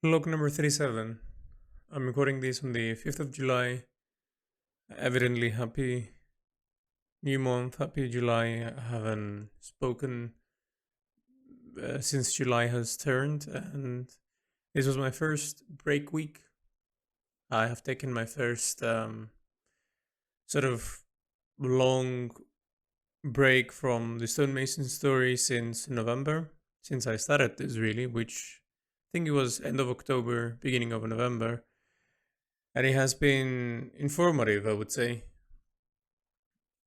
Log number 37. I'm recording this on the 5th of July. Evidently, happy new month, happy July. I haven't spoken since July has turned, and this was my first break week. I have taken my first sort of long break from the Stonemason story since November, since I started this really, which I think it was end of October, beginning of November. And it has been informative, I would say.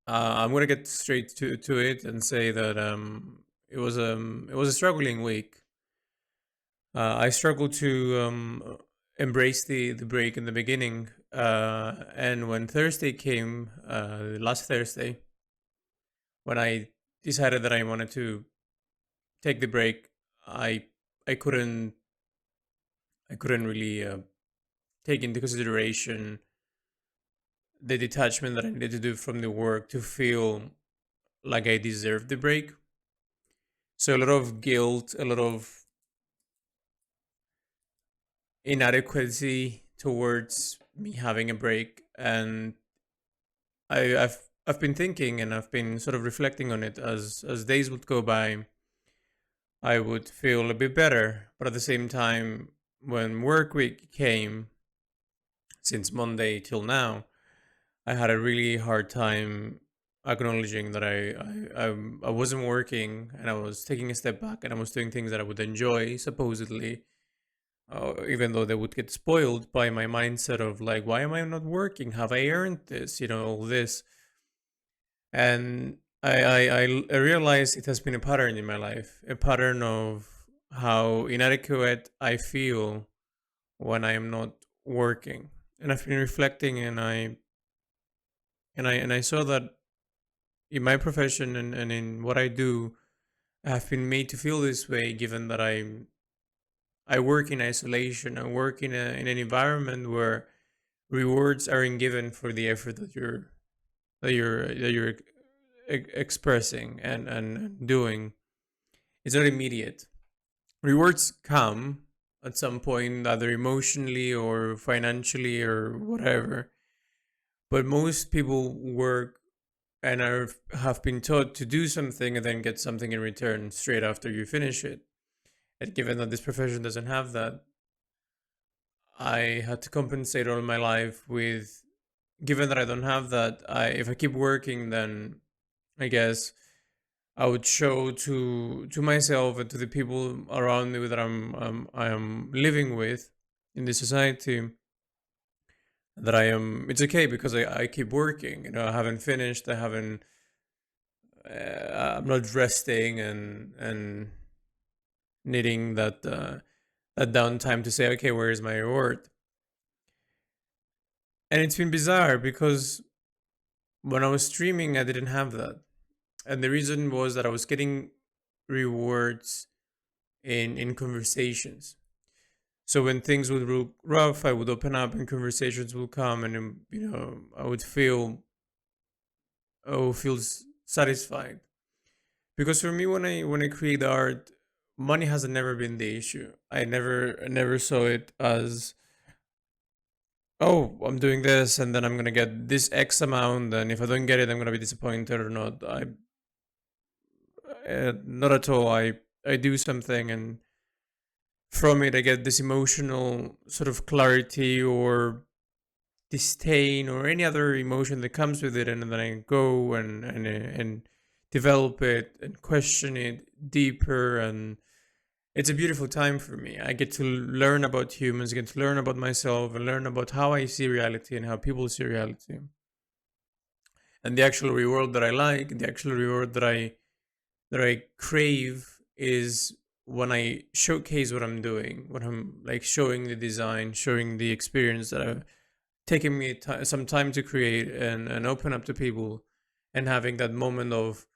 I'm gonna get straight to it and say that it was a struggling week. I struggled to embrace the break in the beginning, and when Thursday came, last Thursday, when I decided that I wanted to take the break, I I couldn't I couldn't really take into consideration the detachment that I needed to do from the work to feel like I deserved the break. So a lot of guilt, a lot of inadequacy towards me having a break, and I've been thinking and I've been sort of reflecting on it as days would go by. I would feel a bit better, but at the same time, when work week came, since Monday till now, I had a really hard time acknowledging that I wasn't working and I was taking a step back and I was doing things that I would enjoy supposedly, even though they would get spoiled by my mindset of like, why am I not working? Have I earned this? All this. And I realized it has been a pattern in my life, a pattern of how inadequate I feel when I am not working. And I've been reflecting, and I saw that in my profession and in what I do, I have been made to feel this way, given that I work in isolation. I work in an environment where rewards aren't given for the effort that you're expressing and doing. It's not immediate. Rewards come at some point, either emotionally or financially or whatever. But most people work and have been taught to do something and then get something in return straight after you finish it. And given that this profession doesn't have that, I had to compensate all my life with, given that I don't have that, if I keep working, then I guess I would show to myself and to the people around me that I am living with in this society that I am. It's okay because I keep working. I haven't finished. I haven't. I'm not resting and needing that downtime to say, okay, where is my reward? And it's been bizarre because when I was streaming, I didn't have that. And the reason was that I was getting rewards in conversations. So when things would look rough, I would open up and conversations would come, and I would feel satisfied. Because for me, when I create art, money has never been the issue. I never saw it as, oh, I'm doing this and then I'm gonna get this X amount, and if I don't get it, I'm gonna be disappointed or not. Not at all. I do something, and from it I get this emotional sort of clarity or disdain or any other emotion that comes with it, and then I go and develop it and question it deeper, and it's a beautiful time for me. I get to learn about humans, get to learn about myself, and learn about how I see reality and how people see reality. And the actual reward that I like, the actual reward that I crave is when I showcase what I'm doing, when I'm like showing the design, showing the experience that I've taken me some time to create, and open up to people, and having that moment of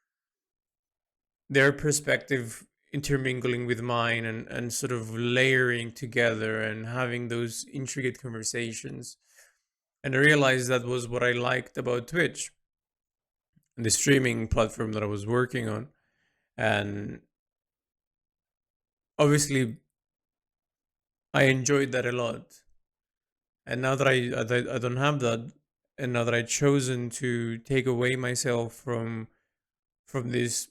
their perspective intermingling with mine, and sort of layering together and having those intricate conversations. And I realized that was what I liked about Twitch, the streaming platform that I was working on. And obviously, I enjoyed that a lot. And now that I don't have that, and now that I've chosen to take away myself from this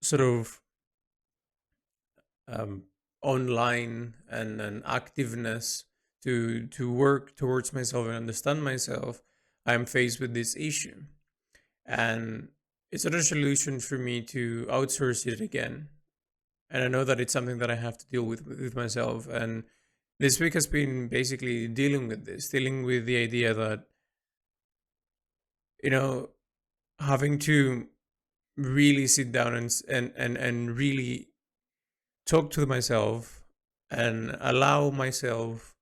sort of um, online and activeness to work towards myself and understand myself, I'm faced with this issue, and it's not a solution for me to outsource it again. And I know that it's something that I have to deal with myself. And this week has been basically dealing with this, dealing with the idea that, you know, having to really sit down and really talk to myself and allow myself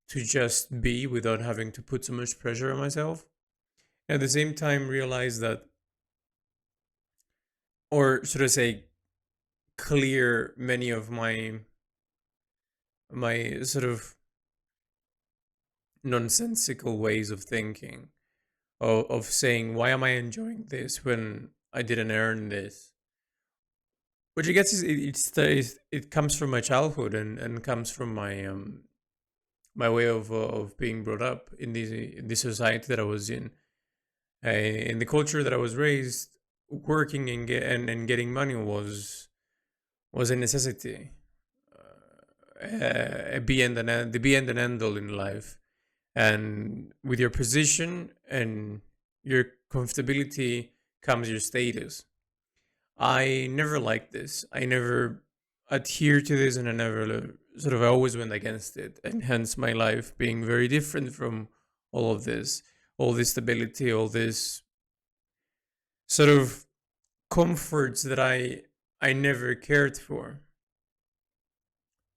to just be without having to put so much pressure on myself. At the same time, realize that, or should I say, clear many of my sort of nonsensical ways of thinking, of saying, why am I enjoying this when I didn't earn this? Which I guess it comes from my childhood and comes from my way of being brought up in the society that I was in the culture that I was raised. Working and getting money was a necessity, a be and an end, the be and an end all in life. And with your position and your comfortability comes your status. I never liked this. I never adhered to this, and I never sort of I always went against it, and hence my life being very different from all of this, all this stability, all this sort of comforts that I never cared for.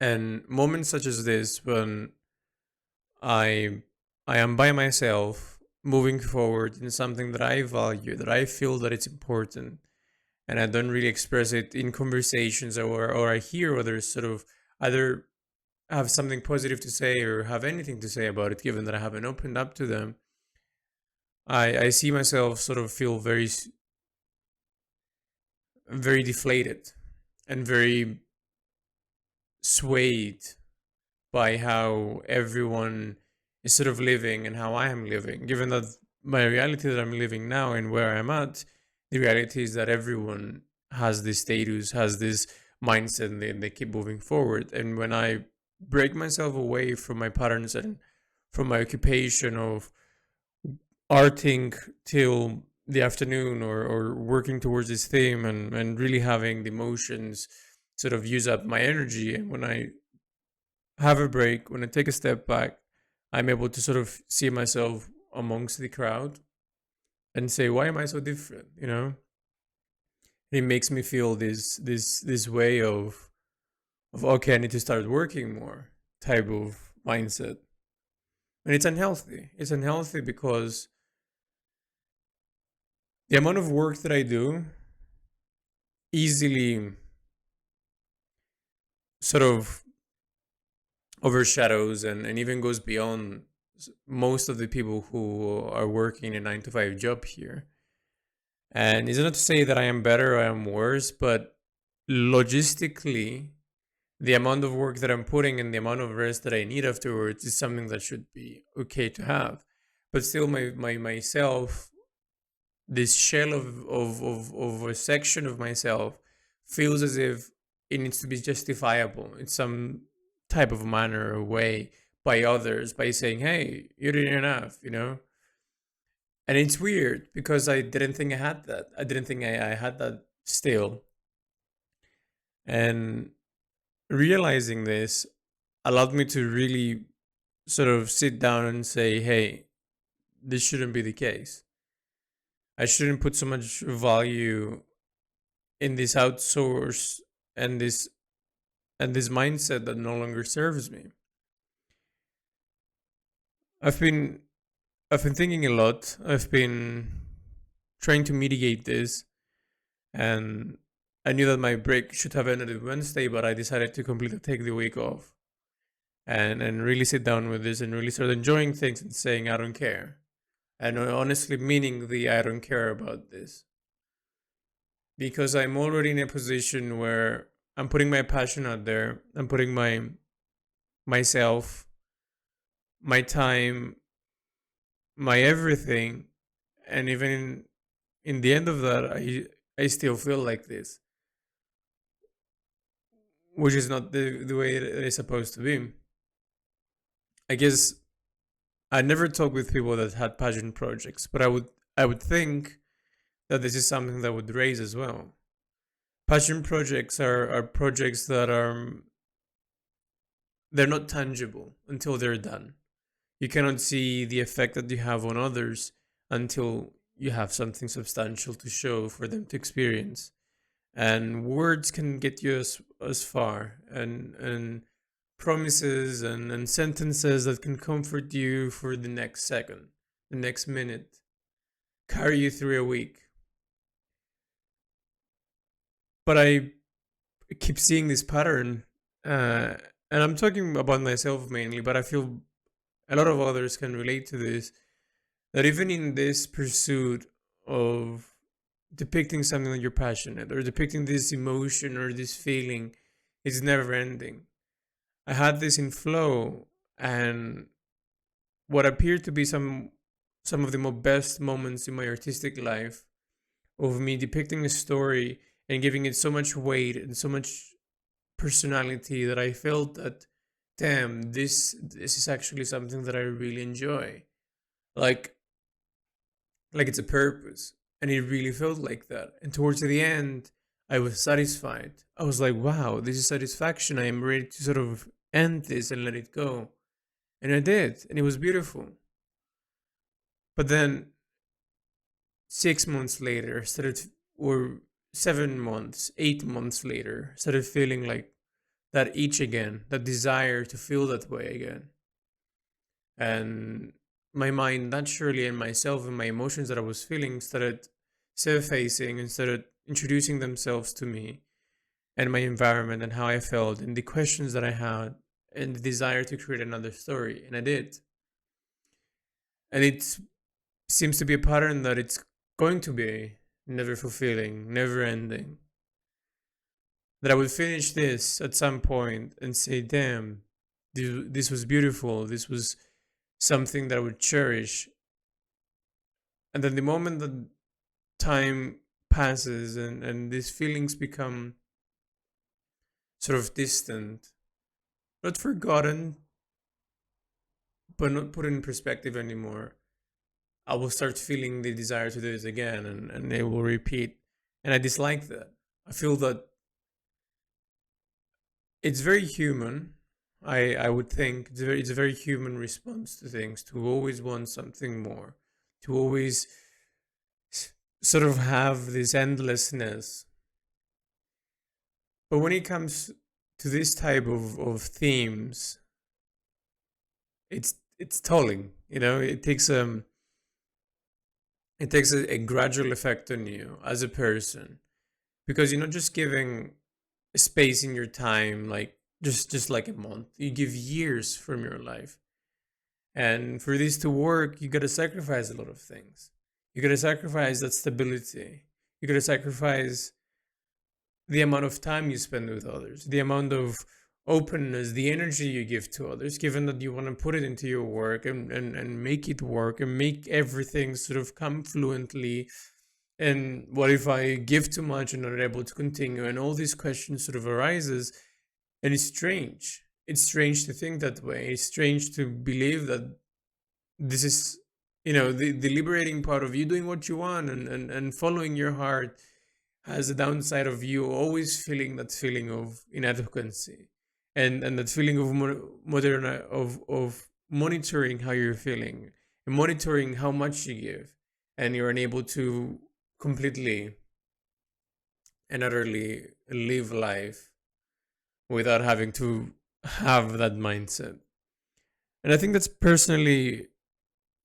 And moments such as this, when I I am by myself, moving forward in something that I value, that I feel that it's important, and I don't really express it in conversations, or I hear others sort of either have something positive to say or have anything to say about it, given that I haven't opened up to them. I see myself sort of feel very deflated and very swayed by how everyone is sort of living and how I am living. Given that my reality that I'm living now and where I'm at, the reality is that everyone has this status, has this mindset, and they keep moving forward. And when I break myself away from my patterns and from my occupation of arting till the afternoon, or working towards this theme, and really having the emotions sort of use up my energy, and when I have a break, when I take a step back, I'm able to sort of see myself amongst the crowd and say, why am I so different? It makes me feel this way of okay, I need to start working more type of mindset. And it's unhealthy. It's unhealthy because the amount of work that I do easily sort of overshadows and even goes beyond most of the people who are working a 9 to 5 job here. And it's not to say that I am better or I am worse, but logistically, the amount of work that I'm putting and the amount of rest that I need afterwards is something that should be okay to have. But still, my myself, this shell of a section of myself, feels as if it needs to be justifiable in some type of manner or way by others, by saying, hey, you did enough. And it's weird because I didn't think I had that. I didn't think I had that still. And realizing this allowed me to really sort of sit down and say, hey, this shouldn't be the case. I shouldn't put so much value in this outsource and this mindset that no longer serves me. I've been I've been thinking a lot. I've been trying to mitigate this, and I knew that my break should have ended Wednesday, but I decided to completely take the week off and really sit down with this and really start enjoying things and saying I don't care. And honestly meaning the I don't care about this. Because I'm already in a position where I'm putting my passion out there. I'm putting myself, my time, my everything, and even in the end of that, I still feel like this, which is not the way it is supposed to be. I guess I never talked with people that had passion projects, but I would think that this is something that would raise as well. Passion projects are projects that are they're not tangible until they're done. You cannot see the effect that you have on others until you have something substantial to show for them to experience. And words can get you as far, and promises and sentences that can comfort you for the next second, the next minute, carry you through a week. But I keep seeing this pattern, uh, and I'm talking about myself mainly, but I feel a lot of others can relate to this, that even in this pursuit of depicting something that you're passionate or depicting this emotion or this feeling, it's never ending. I had this in flow, and what appeared to be some of the best moments in my artistic life of me depicting a story and giving it so much weight and so much personality that I felt that, damn, this is actually something that I really enjoy. Like like it's a purpose. And it really felt like that. And towards the end, I was satisfied. I was like, wow, this is satisfaction. I am ready to sort of end this and let it go. And I did, and it was beautiful. But then 6 months later, started, or 7 months, 8 months later, started feeling like that itch again, that desire to feel that way again. And my mind naturally, and myself and my emotions that I was feeling, started surfacing and started introducing themselves to me and my environment and how I felt and the questions that I had and the desire to create another story. And I did. And it seems to be a pattern that it's going to be never fulfilling, never ending. That I would finish this at some point and say, damn, this was beautiful. This was something that I would cherish. And then the moment that time passes and these feelings become sort of distant, not forgotten, but not put in perspective anymore, I will start feeling the desire to do this again, and it will repeat. And I dislike that. I feel that it's very human. I would think it's a very human response to things, to always want something more, to always sort of have this endlessness. But when it comes to this type of themes, it's tolling. It takes a gradual effect on you as a person, because you're not just giving space in your time, like just like a month. You give years from your life, and for this to work, you gotta sacrifice a lot of things. You gotta sacrifice that stability. You gotta sacrifice the amount of time you spend with others, the amount of openness, the energy you give to others, given that you want to put it into your work and make it work and make everything sort of come fluently. And what if I give too much and not able to continue? And all these questions sort of arises. And it's strange. It's strange to think that way. It's strange to believe that this is, the liberating part of you doing what you want and following your heart has a downside of you always feeling that feeling of inadequacy, and that feeling of modern of monitoring how you're feeling and monitoring how much you give, and you're unable to completely and utterly live life without having to have that mindset. And I think that's personally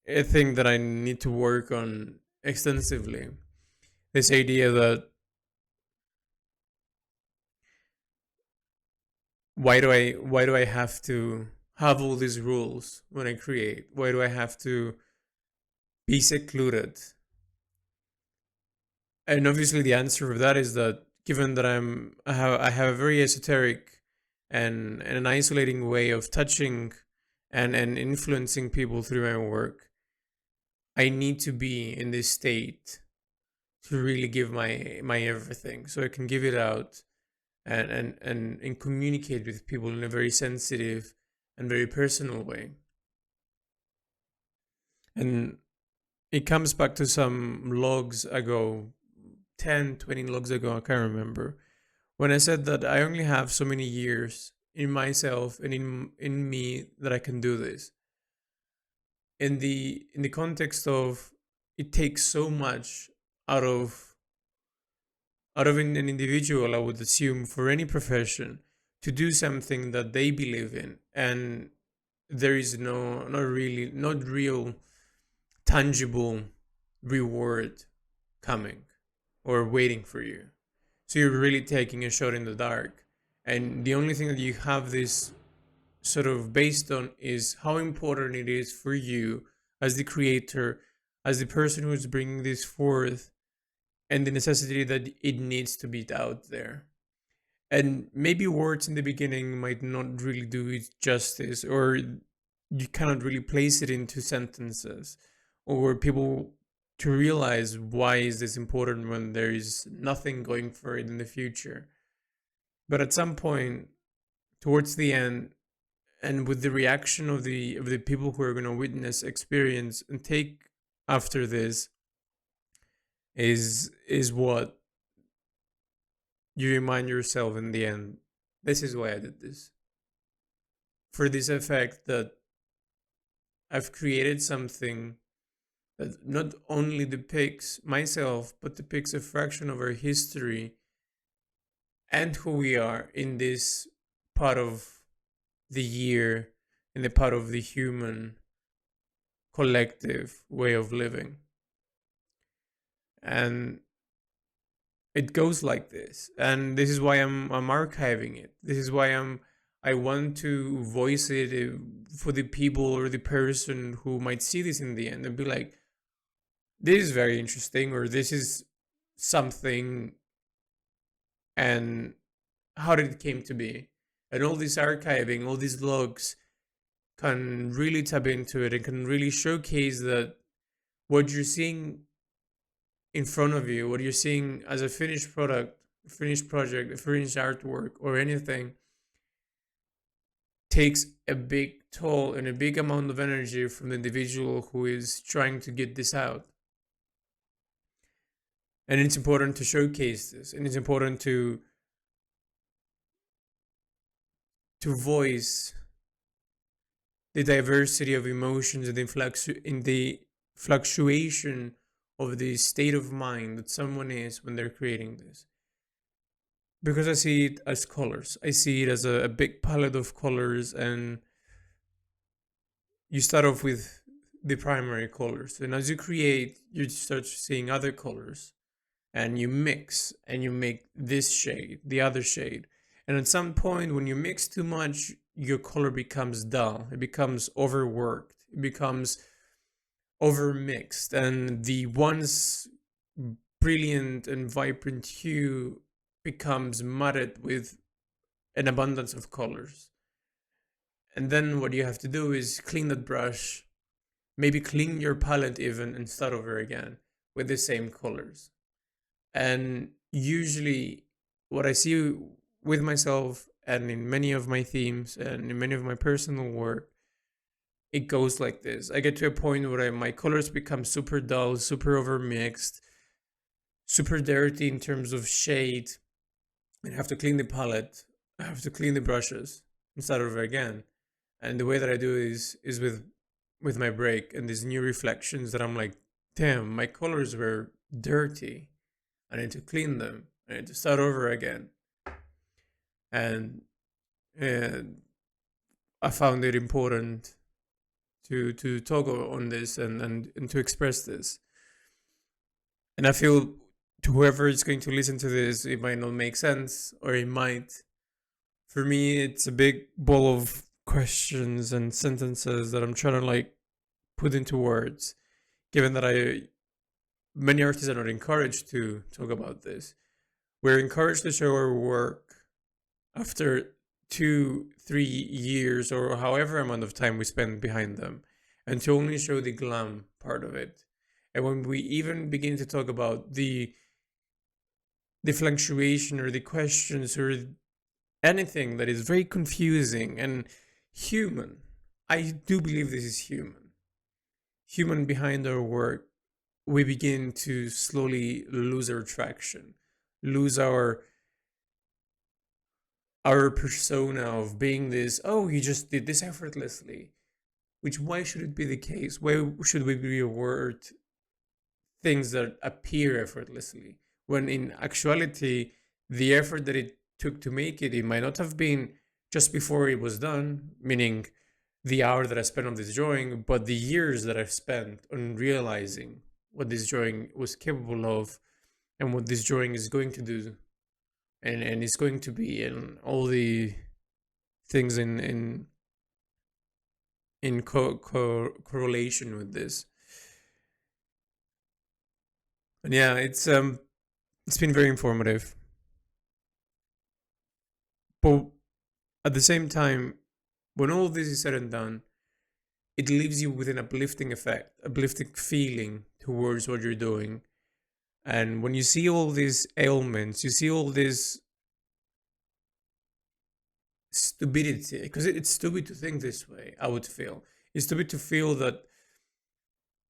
a thing that I need to work on extensively. This idea that, why do I have to have all these rules when I create? Why do I have to be secluded? And obviously the answer of that is that, given that I have a very esoteric and an isolating way of touching and influencing people through my work, I need to be in this state to really give my everything, so I can give it out and communicate with people in a very sensitive and very personal way. And it comes back to some logs ago, 10, 20 logs ago, I can't remember, when I said that I only have so many years in myself and in me that I can do this. In the context of, it takes so much out of an individual, I would assume, for any profession, to do something that they believe in, and there is not real tangible reward coming or waiting for you. So you're really taking a shot in the dark. And the only thing that you have this sort of based on is how important it is for you as the creator, as the person who's bringing this forth, and the necessity that it needs to be out there. And maybe words in the beginning might not really do it justice, or you cannot really place it into sentences, or people to realize why is this important when there is nothing going for it in the future. But at some point, towards the end, and with the reaction of the people who are going to witness, experience, and take after this, is what you remind yourself in the end. This is why I did this. For this effect that I've created something that not only depicts myself, but depicts a fraction of our history and who we are in this part of the year, in the part of the human collective way of living. And it goes like this. And this is why I'm archiving it. This is why I want to voice it for the people or the person who might see this in the end and be like, this is very interesting, or this is something, and how did it came to be? And all this archiving, all these logs can really tap into it and can really showcase that what you're seeing in front of you, what you're seeing as a finished product, a finished project, a finished artwork, or anything, takes a big toll and a big amount of energy from the individual who is trying to get this out. And it's important to showcase this, and it's important to voice the diversity of emotions and the fluctuation of the state of mind that someone is when they're creating this. Because I see it as colors. I see it as a big palette of colors, and you start off with the primary colors. And as you create, you start seeing other colors, and you mix and you make this shade, the other shade. And at some point, when you mix too much, your color becomes dull. It becomes overworked. It becomes overmixed. And the once brilliant and vibrant hue becomes mudded with an abundance of colors. And then what you have to do is clean that brush, maybe clean your palette even, and start over again with the same colors. And usually, what I see with myself and in many of my themes and in many of my personal work, it goes like this. I get to a point where my colors become super dull, super overmixed, super dirty in terms of shade. I have to clean the palette. I have to clean the brushes and start over again. And the way that I do is with my break and these new reflections that I'm like, damn, my colors were dirty. I need to clean them. I need to start over again. And I found it important to talk on this and to express this. And I feel to whoever is going to listen to this, it might not make sense, or it might. For me, it's a big ball of questions and sentences that I'm trying to like put into words, given that many artists are not encouraged to talk about this. We're encouraged to show our work after 2, 3 years, or however amount of time we spend behind them, and to only show the glam part of it. And when we even begin to talk about the fluctuation or the questions or anything that is very confusing and human, I do believe this is human behind our work, we begin to slowly lose our traction, lose our persona of being this, oh, he just did this effortlessly. Which, why should it be the case? Why should we reward things that appear effortlessly when in actuality the effort that it took to make it might not have been just before it was done, meaning the hour that I spent on this drawing, but the years that I've spent on realizing what this drawing was capable of and what this drawing is going to do and is going to be, and all the things in correlation with this. And yeah, it's been very informative. But at the same time, when all this is said and done, it leaves you with an uplifting effect, uplifting feeling towards what you're doing. And when you see all these ailments, you see all this stupidity, because it's stupid to think this way, I would feel. It's stupid to feel that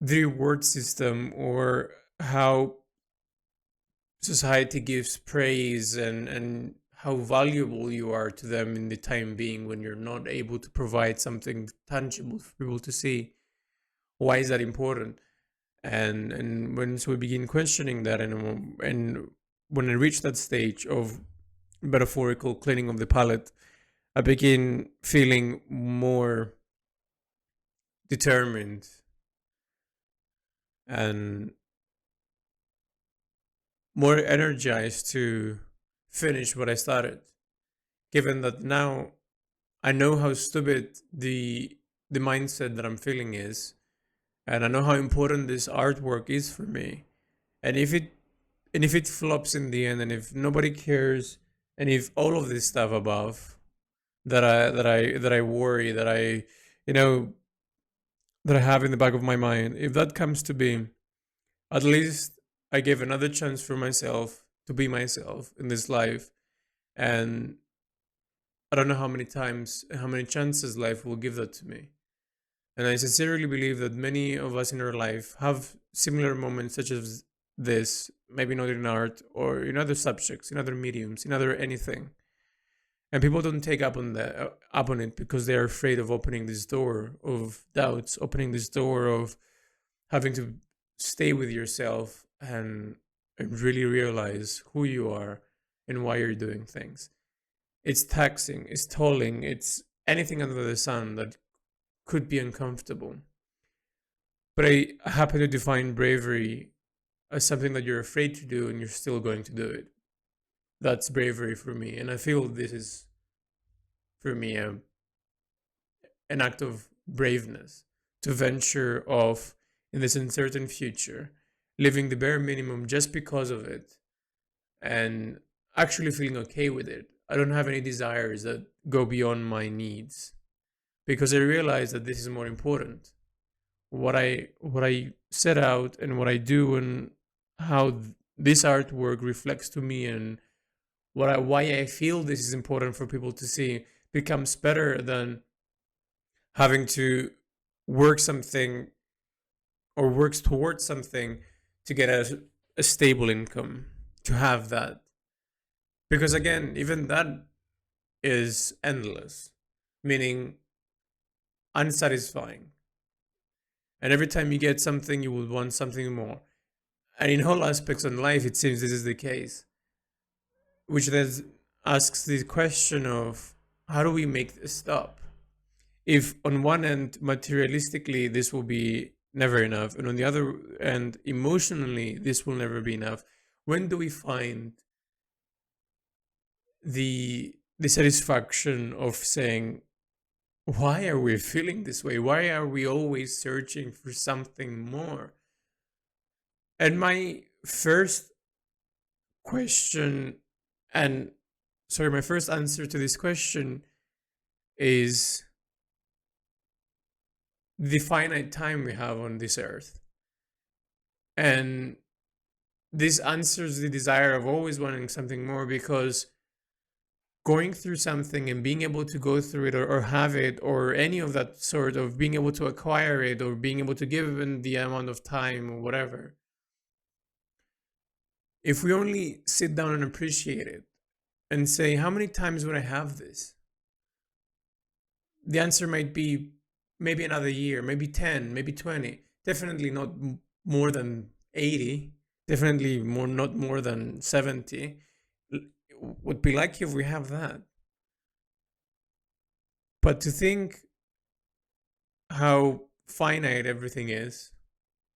the reward system or how society gives praise and how valuable you are to them in the time being when you're not able to provide something tangible for people to see. Why is that important? And once we begin questioning that, and when I reach that stage of metaphorical cleaning of the palate, I begin feeling more determined and more energized to finish what I started. Given that now I know how stupid the mindset that I'm feeling is, and I know how important this artwork is for me. And if it flops in the end, and if nobody cares, and if all of this stuff above that I worry, that I you know that I have in the back of my mind, if that comes to be, at least I gave another chance for myself to be myself in this life. And I don't know how many times, how many chances life will give that to me. And I sincerely believe that many of us in our life have similar moments such as this, maybe not in art or in other subjects, in other mediums, in other anything. And people don't take up on it because they are afraid of opening this door of doubts, opening this door of having to stay with yourself and really realize who you are and why you're doing things. It's taxing, it's tolling, it's anything under the sun that could be uncomfortable. But I happen to define bravery as something that you're afraid to do and you're still going to do it. That's bravery for me. And I feel this is, for me, an act of braveness to venture off in this uncertain future, living the bare minimum just because of it, and actually feeling okay with it. I don't have any desires that go beyond my needs because I realize that this is more important. What I set out and what I do and how this artwork reflects to me and why I feel this is important for people to see becomes better than having to work something or works towards something to get a stable income, to have that. Because again, even that is endless, meaning unsatisfying. And every time you get something, you will want something more. And in all aspects of life, it seems this is the case. Which then asks the question of how do we make this stop? If on one end, materialistically, this will be never enough, and on the other end, emotionally, this will never be enough, when do we find the satisfaction of saying, why are we feeling this way? Why are we always searching for something more? And my first question, and sorry, my first answer to this question is the finite time we have on this earth. And this answers the desire of always wanting something more, because going through something and being able to go through it, or have it, or any of that sort of being able to acquire it, or being able to give in the amount of time or whatever, if we only sit down and appreciate it and say, how many times would I have this? The answer might be maybe another year, maybe 10, maybe 20. Definitely not more than 80. Definitely not more than 70. Would be lucky if we have that. But to think how finite everything is,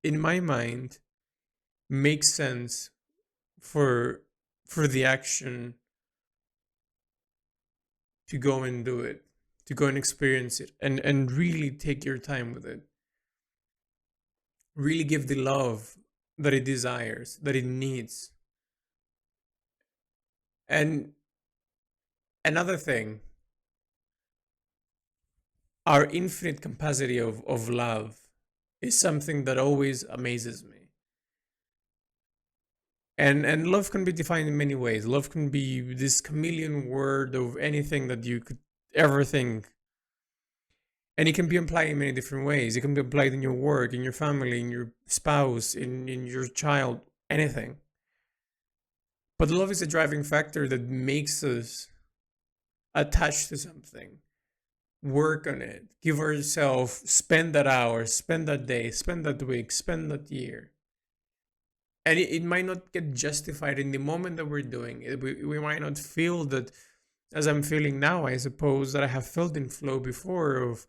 in my mind, makes sense for the action to go and do it, to go and experience it, and really take your time with it. Really give the love that it desires, that it needs. And another thing, our infinite capacity of love is something that always amazes me. And love can be defined in many ways. Love can be this chameleon word of anything that you could ever think. And it can be applied in many different ways. It can be applied in your work, in your family, in your spouse, in your child, anything. But love is a driving factor that makes us attached to something, work on it, give ourselves, spend that hour, spend that day, spend that week, spend that year. And it might not get justified in the moment that we're doing it. We might not feel that as I'm feeling now, I suppose, that I have felt in flow before, of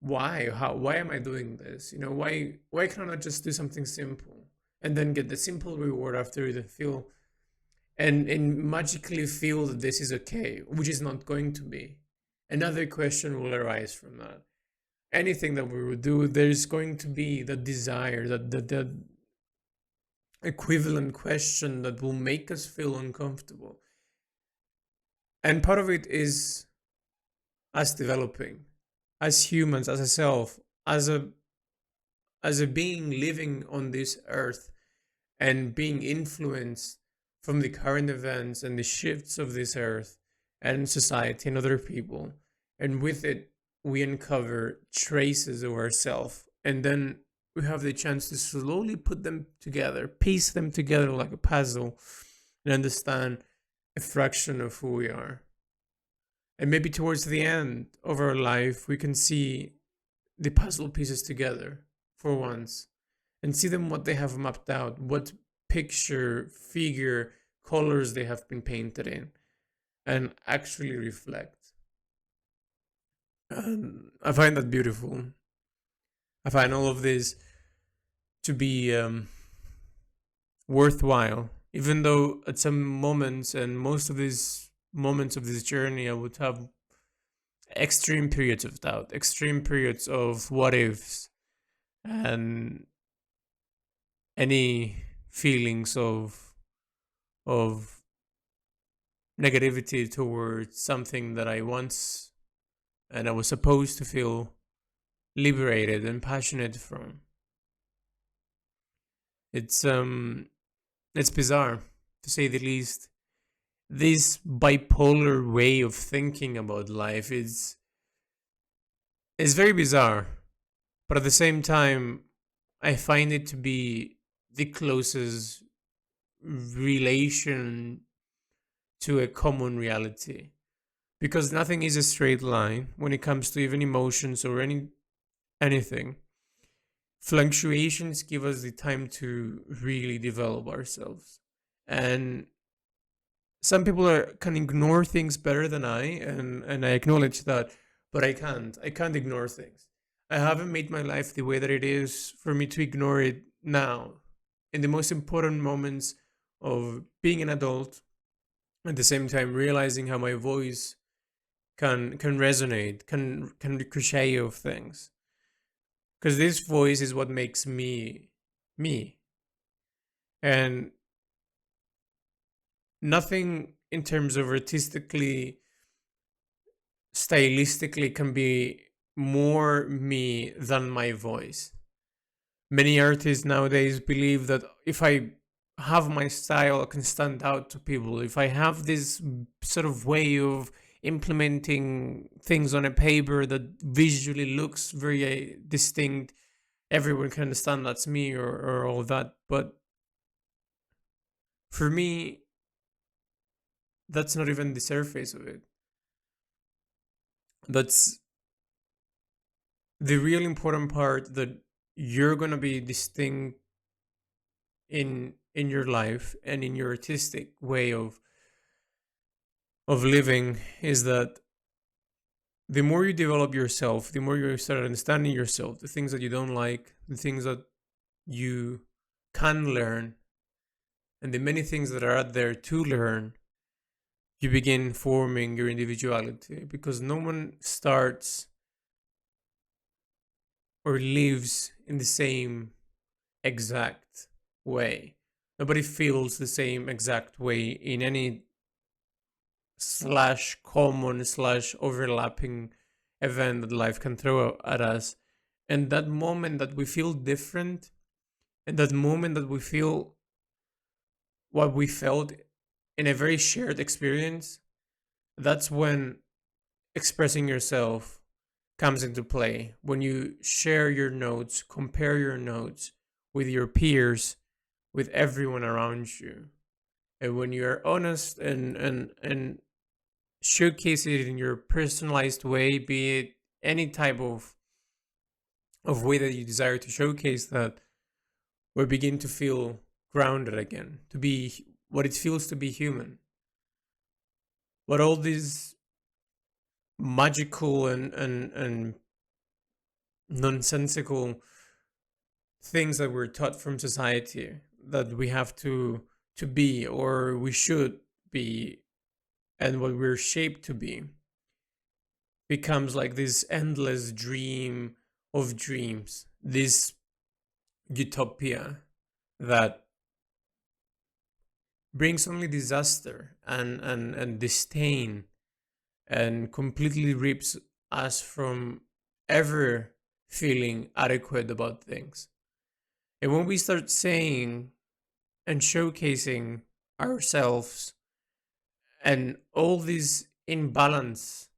why am I doing this? Why can I not just do something simple and then get the simple reward after it, and feel and magically feel that this is okay, which is not going to be. Another question will arise from that. Anything that we will do, there's going to be the desire, that equivalent question that will make us feel uncomfortable. And part of it is us developing, as humans, as a self, as a being living on this earth, and being influenced from the current events and the shifts of this earth and society and other people. And with it, we uncover traces of ourselves. And then we have the chance to slowly put them together, piece them together like a puzzle, and understand a fraction of who we are. And maybe towards the end of our life, we can see the puzzle pieces together for once, and see them what they have mapped out, what picture, figure, colors they have been painted in, and actually reflect. And I find that beautiful. I find all of this to be worthwhile, even though at some moments, and most of these moments of this journey, I would have extreme periods of doubt, extreme periods of what ifs, and any feelings of negativity towards something that I once and I was supposed to feel liberated and passionate from. It's bizarre, to say the least. This bipolar way of thinking about life is very bizarre, but at the same time, I find it to be the closest relation to a common reality, because nothing is a straight line when it comes to even emotions or anything. Fluctuations give us the time to really develop ourselves, and some people can ignore things better than and I acknowledge that, but I can't ignore things. I haven't made my life the way that it is for me to ignore it now, in the most important moments of being an adult, at the same time realizing how my voice can resonate, can ricochet of things, because this voice is what makes me me. And nothing in terms of artistically, stylistically, can be more me than my voice. Many artists nowadays believe that if I have my style, I can stand out to people. If I have this sort of way of implementing things on a paper that visually looks very distinct, everyone can understand that's me, or all that. But for me, that's not even the surface of it. That's the real important part, that you're gonna be distinct in your life and in your artistic way of living, is that the more you develop yourself, the more you start understanding yourself, the things that you don't like, the things that you can learn, and the many things that are out there to learn, you begin forming your individuality, because no one starts or lives in the same exact way. Nobody feels the same exact way in any slash common slash overlapping event that life can throw at us. And that moment that we feel different, and that moment that we feel what we felt in a very shared experience, that's when expressing yourself comes into play. When you share your notes, compare your notes with your peers, with everyone around you, and when you are honest and showcase it in your personalized way, be it any type of way that you desire to showcase that, we begin to feel grounded again, to be what it feels to be human. But all these magical and nonsensical things that we're taught from society, that we have to be, or we should be, and what we're shaped to be, becomes like this endless dream of dreams, this utopia that brings only disaster and disdain, and completely rips us from ever feeling adequate about things. And when we start saying and showcasing ourselves, and all this imbalance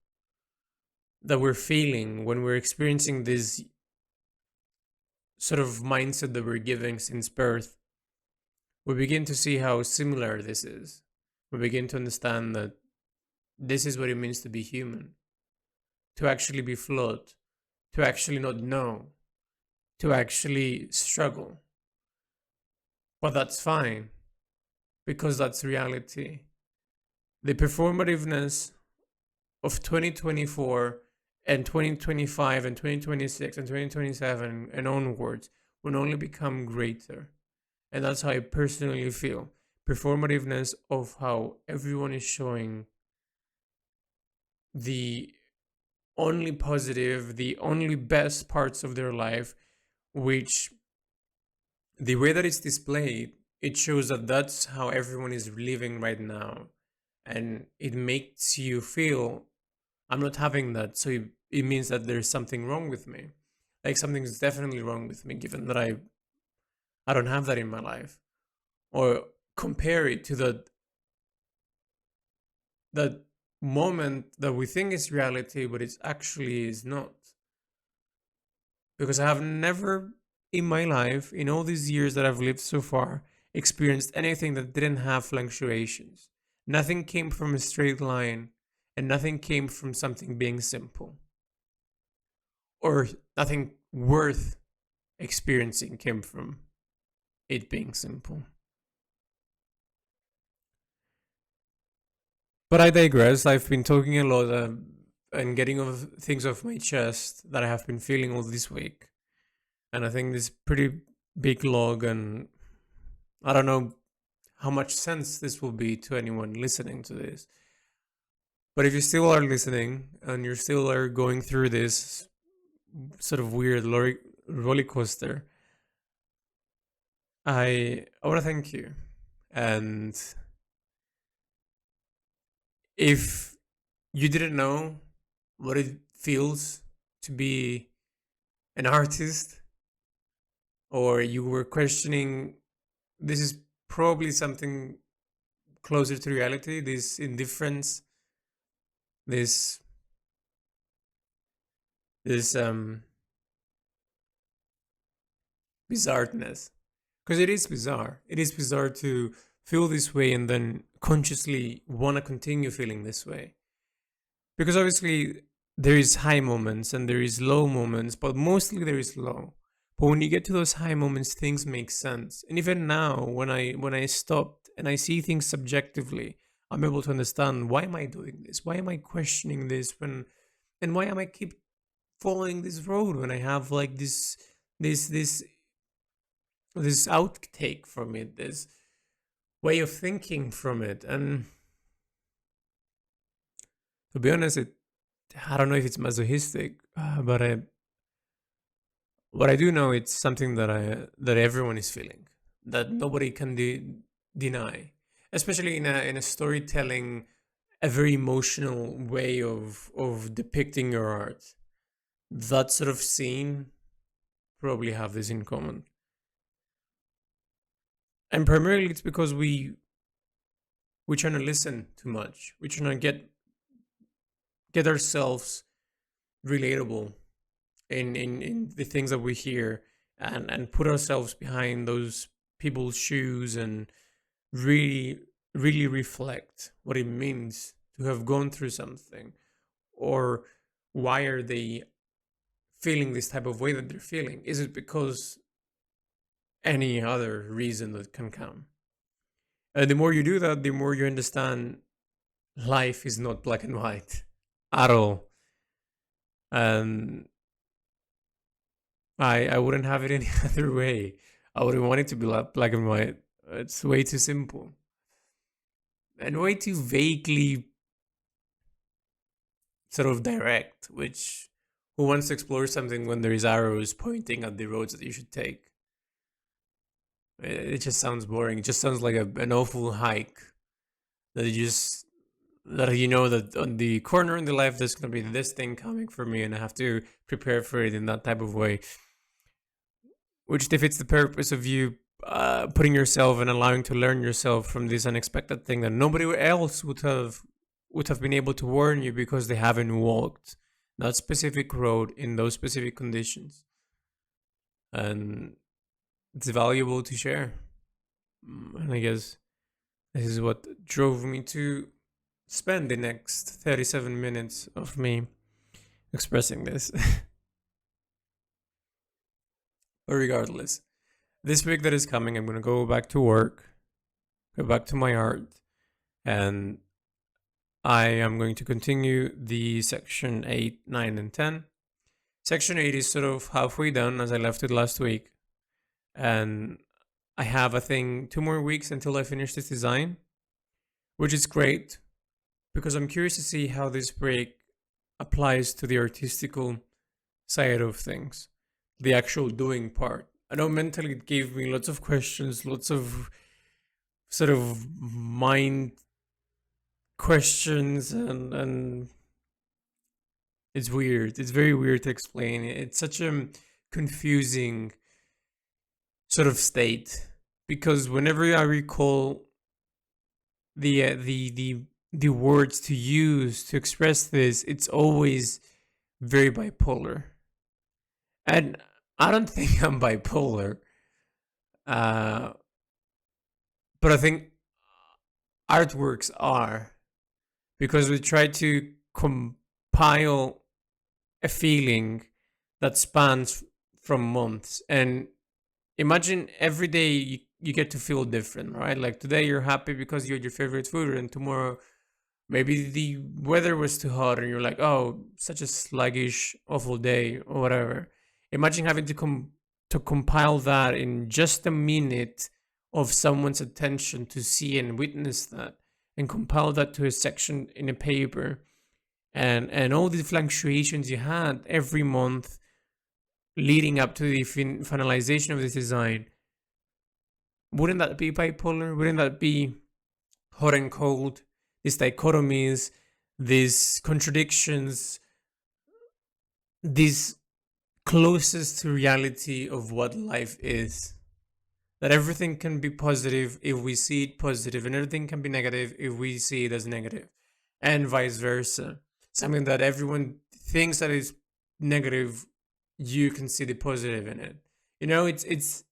that we're feeling when we're experiencing this sort of mindset that we're giving since birth, we begin to see how similar this is. We begin to understand that this is what it means to be human, to actually be flawed, to actually not know, to actually struggle. But that's fine, because that's reality. The performativeness of 2024 and 2025 and 2026 and 2027 and onwards will only become greater. And that's how I personally feel. Performativeness of how everyone is showing the only positive, the only best parts of their life, which the way that it's displayed, it shows that that's how everyone is living right now. And it makes you feel, I'm not having that. So it means that there's something wrong with me. Like something's definitely wrong with me, given that I don't have that in my life. Or compare it to that moment that we think is reality, but it actually is not. Because I have never in my life, in all these years that I've lived so far, experienced anything that didn't have fluctuations. Nothing came from a straight line, and nothing came from something being simple. Or nothing worth experiencing came from it being simple. But I digress. I've been talking a lot, and getting things off my chest that I have been feeling all this week. And I think this pretty big log, and I don't know how much sense this will be to anyone listening to this. But if you still are listening and you still are going through this sort of weird roller coaster, I want to thank you. And if you didn't know what it feels to be an artist, or you were questioning, this is probably something closer to reality, this indifference, this this bizarreness, because it is bizarre. It is bizarre to feel this way and then consciously want to continue feeling this way. Because obviously there is high moments and there is low moments, but mostly there is low. But when you get to those high moments, things make sense. And even now, when I stopped and I see things subjectively, I'm able to understand, why am I doing this? Why am I questioning this when, and why am I keep following this road when I have like this this this outtake from it, this way of thinking from it. And to be honest, I don't know if it's masochistic, but what I do know, it's something that everyone is feeling, that nobody can deny, especially in a storytelling, a very emotional way of depicting your art. That sort of scene probably have this in common, and primarily it's because we trying to listen too much. We trying to get ourselves relatable in the things that we hear, and put ourselves behind those people's shoes and really really reflect what it means to have gone through something, or why are they feeling this type of way that they're feeling. Is it because any other reason that can come? And the more you do that, the more you understand life is not black and white at all. And I wouldn't have it any other way. I wouldn't want it to be black and white. It's way too simple and way too vaguely sort of direct. Which, who wants to explore something when there is arrows pointing at the roads that you should take? It just sounds boring. It just sounds like an awful hike that you know that on the corner on the left there's gonna be this thing coming for me, and I have to prepare for it in that type of way, which defeats the purpose of you putting yourself and allowing to learn yourself from this unexpected thing that nobody else would have been able to warn you, because they haven't walked that specific road in those specific conditions. And it's valuable to share. And I guess this is what drove me to spend the next 37 minutes of me expressing this. But regardless, this week that is coming, I'm going to go back to work, go back to my art, and I am going to continue the section 8, 9, and 10. Section 8 is sort of halfway done as I left it last week. And I have, I think, 2 more weeks until I finish this design, which is great because I'm curious to see how this break applies to the artistical side of things, the actual doing part. I know mentally it gave me lots of questions, lots of sort of mind questions, and it's weird. It's very weird to explain. It's such a confusing sort of state, because whenever I recall the words to use to express this, it's always very bipolar. And I don't think I'm bipolar, uh, but I think artworks are, because we try to compile a feeling that spans from months. And imagine every day you get to feel different, right? Like today you're happy because you had your favorite food, and tomorrow maybe the weather was too hot and you're like, oh, such a sluggish, awful day, or whatever. Imagine having to compile that in just a minute of someone's attention to see and witness that, and compile that to a section in a paper, and all the fluctuations you had every month leading up to the finalization of this design. Wouldn't that be bipolar? Wouldn't that be hot and cold, these dichotomies, these contradictions, these closest to reality of what life is. That everything can be positive if we see it positive, and everything can be negative if we see it as negative, and vice versa. Something that everyone thinks that is negative, you can see the positive in it. You know, it's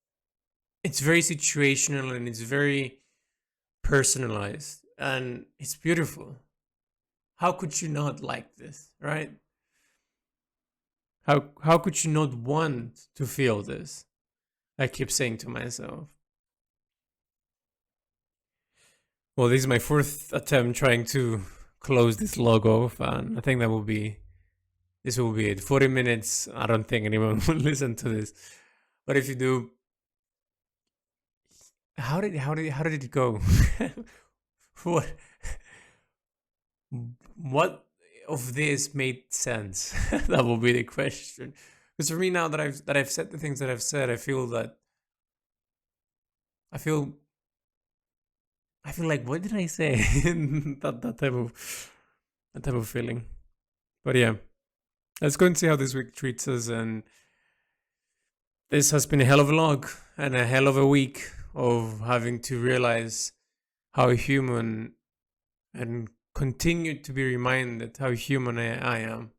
very situational and it's very personalized, and it's beautiful. How could you not like this, right? How could you not want to feel this? I keep saying to myself. Well, this is my fourth attempt trying to close this log off, and I think this will be it. 40 minutes. I don't think anyone will listen to this, but if you do, how did it go? what what of this made sense? That will be the question. Because for me, now that I've said the things that I've said, I feel I feel like, what did I say? That type of feeling. But yeah, let's go and see how this week treats us. And this has been a hell of a log and a hell of a week of having to realize how human, and continue to be reminded how human I am.